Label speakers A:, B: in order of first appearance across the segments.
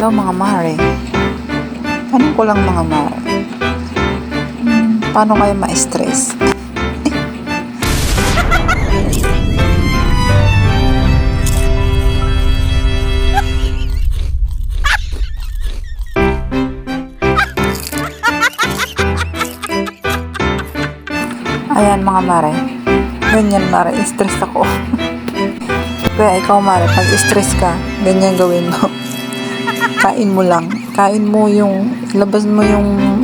A: Hello mga mare. Tanong ko lang mga mare. Paano kayo ma-stress? Ayan mga mare. Ganyan mare, stress ako. Kaya ikaw mare, pag stress ka, ganyan gawin mo. Kain mo lang. Kain mo yung, labas mo yung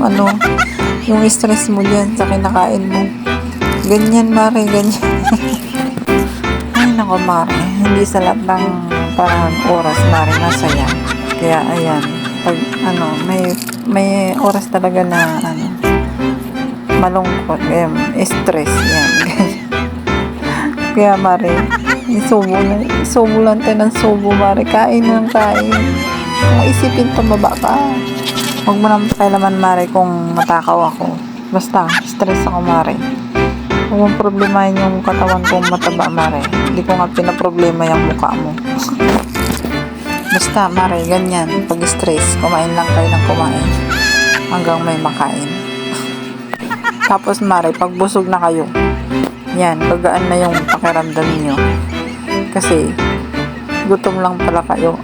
A: yung stress mo dyan sa kinakain mo. Ganyan mare, ganyan. Ay nako mare, hindi sa lahat ng parang oras mare masaya. Kaya ayan, pag may oras talaga na malungkot, stress yan. Kaya mare, isubo lang tayo ng subo mare, kain ng kain. Kung isipin tumaba ka, huwag mo naman kailaman mare kung matakaw ako. Basta stress ako mare. Huwag mong problemahin yung katawan kong mataba mare. Hindi ko nga pinaproblema yung mukha mo. Basta mare, ganyan. Pag stress, kumain lang kayo ng kumain hanggang may makain. Tapos mare, pag busog na kayo, yan, gagaan na yung pakiramdam niyo. Kasi gutom lang pala kayo.